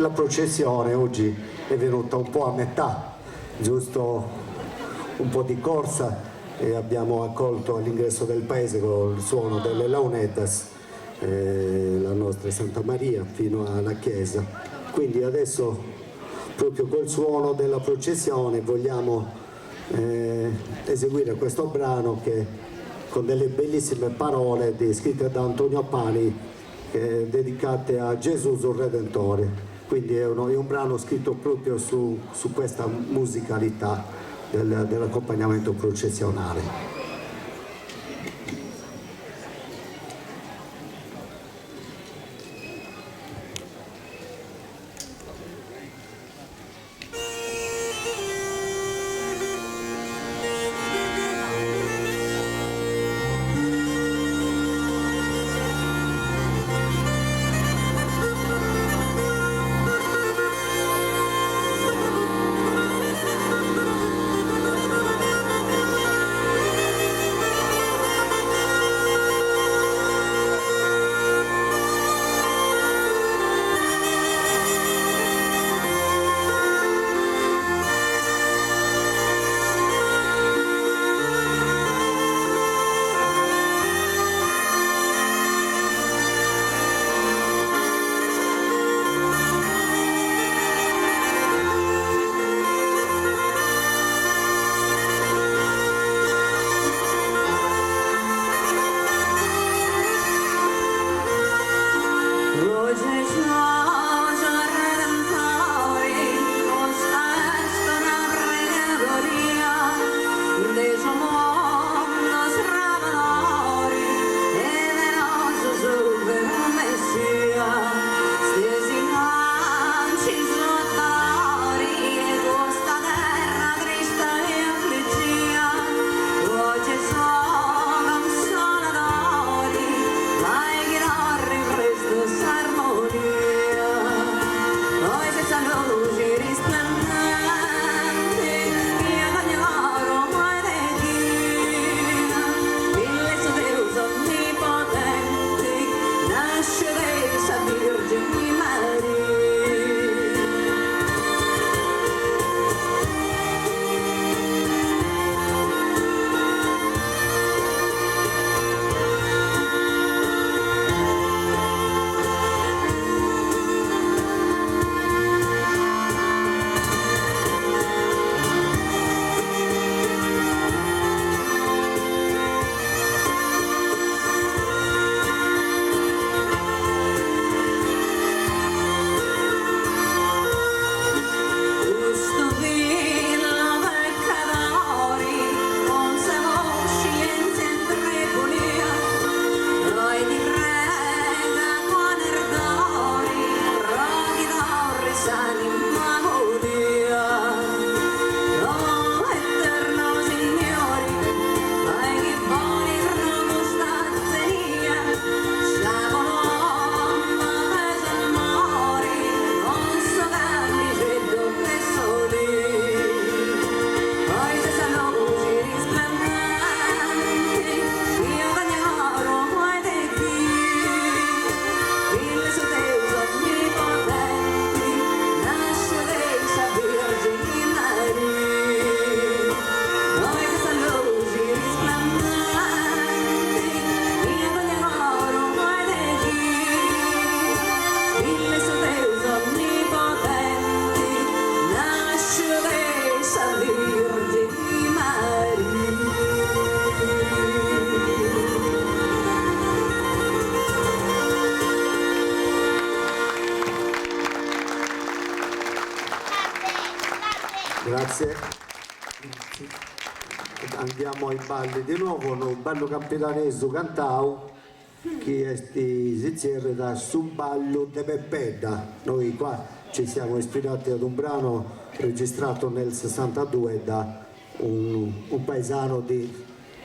la processione oggi è venuta un po' a metà, giusto un po' di corsa, e abbiamo accolto all'ingresso del paese con il suono delle launetas la nostra Santa Maria fino alla chiesa. Quindi adesso, proprio col suono della processione, vogliamo eseguire questo brano che, con delle bellissime parole scritte da Antonio Pani, dedicate a Gesù sul Redentore. Quindi è un brano scritto proprio su questa musicalità dell'accompagnamento processionale. Grazie. Andiamo ai balli di nuovo, il ballo campitaneso cantau che si cierra da sul ballo de Peppedda. Noi qua ci siamo ispirati ad un brano registrato nel 62 da un paesano di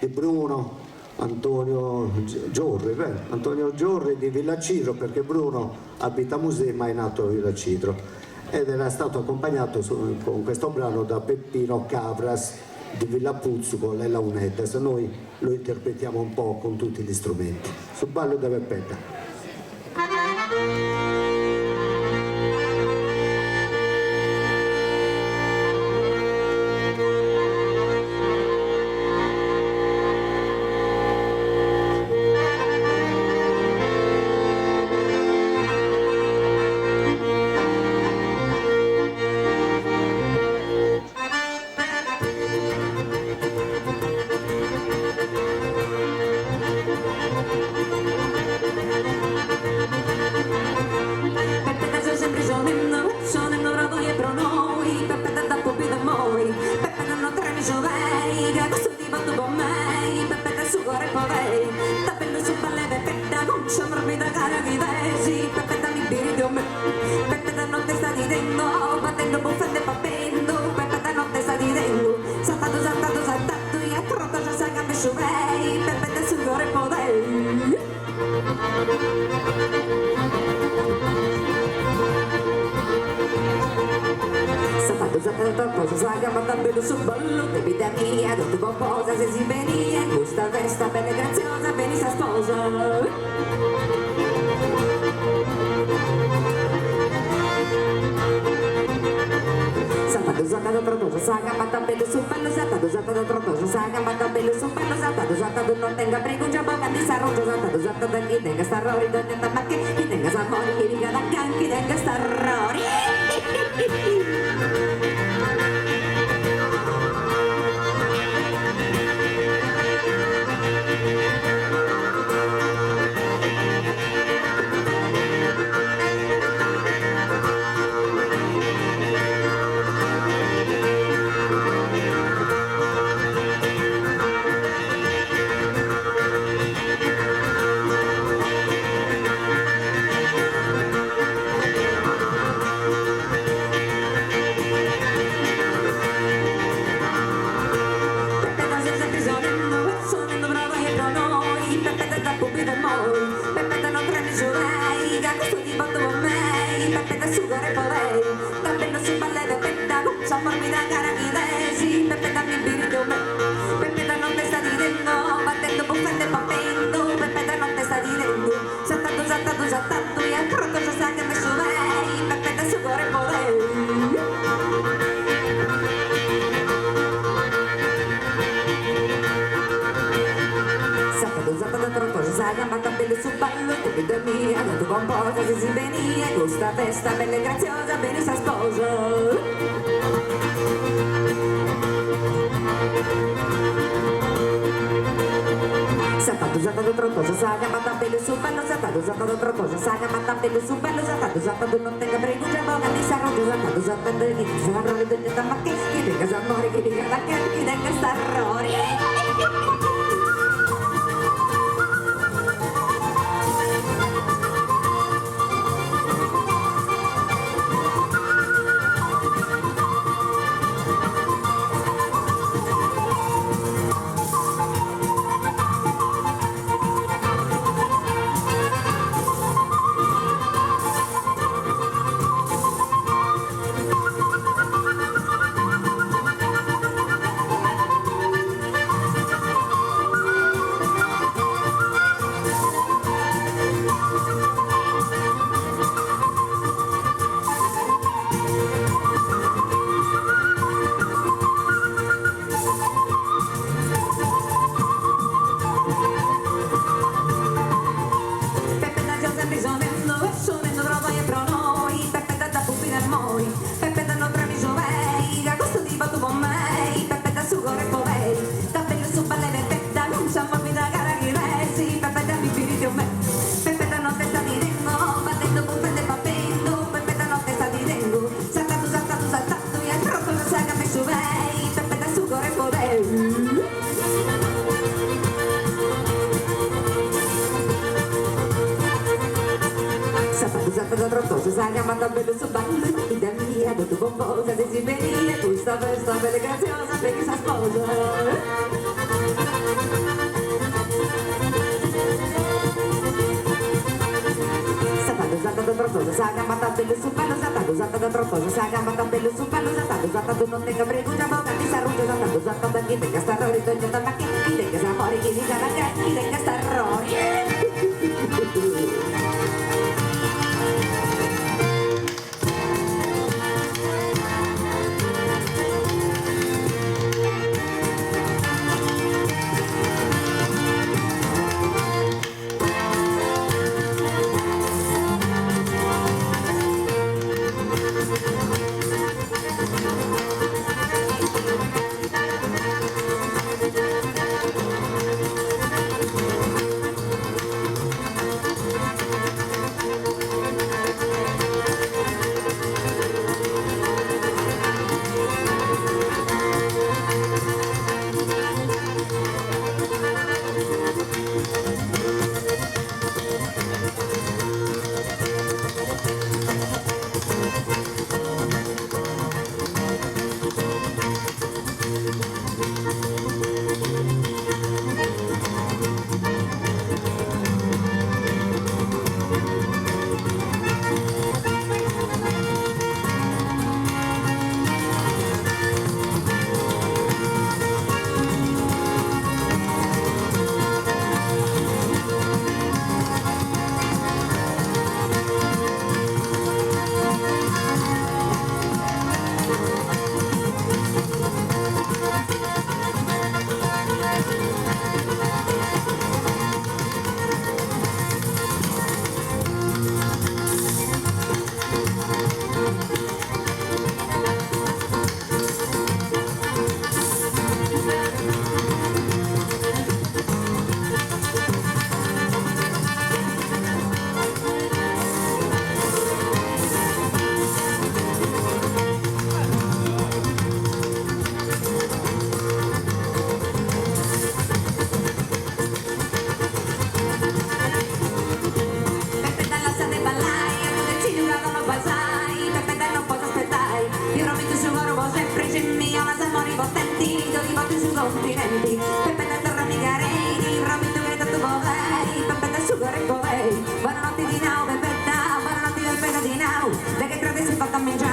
Bruno, Antonio Giorri di Villaciro, perché Bruno abita a Musei ma è nato a Villaciro, ed era stato accompagnato con questo brano da Peppino Cabras di Villapuzzo con le launette. Se noi lo interpretiamo un po' con tutti gli strumenti sul ballo de Peppedda. Pepe da notte sta ridendo, battendo buffette papendo, Pepe da notte sta ridendo, saltando, saltando, saltando, e a trotto già sa gambe sciuvei, Pepe da sudore podei. Saltando, saltando, cosa sa gamba da bello sul ballo, che vita mia, tutto qualcosa se si venia, in questa festa bella e graziosa, bene sa sposa. Saltando trottoso, saga, mata bello sul bello, saltando trottoso, saga, mata bello sul bello, saltando non tenga prego, già boga di sarroggio, saltando chi tenga starrori, donne ma che chi tenga sapori, chi riga da can, chi tenga starrori. Si venia, questa festa bella e graziosa, bene sa sposa. Saltando trottoso, saga, mata bello su bello, saltando trottoso, saga, mata bello su bello, saltando non tenga prego, già boga di sarroggio, saltando di sarrori, donne da ma che tenga sapori, chi tenga da che, chi tenga starrori. Saga, mata bello su ballo, vita mia, tutto pomposa, se si venia, questa festa bella e graziosa, perché sa sposa. Saltando trottoso, saga, mata bello su ballo, saltando trottoso, saga, mata bello su ballo, saltando non tenga prego, già boga di sarroggio, saltando chi tenga starrori, donne da ma che chi tenga sapori, chi dica da che, chi tenga starrori.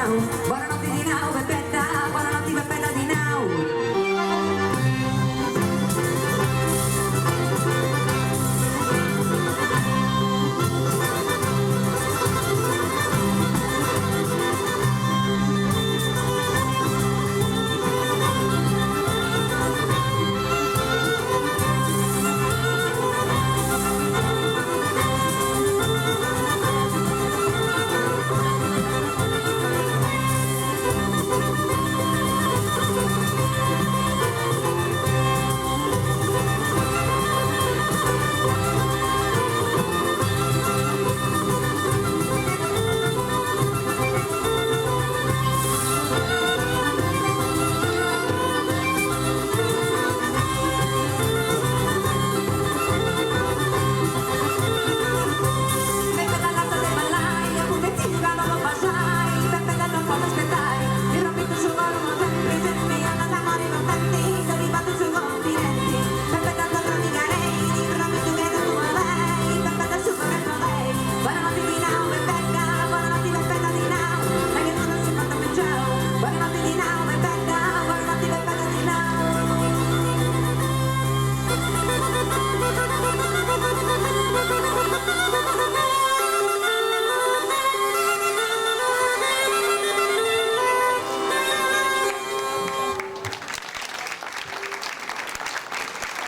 ciao, buonanotte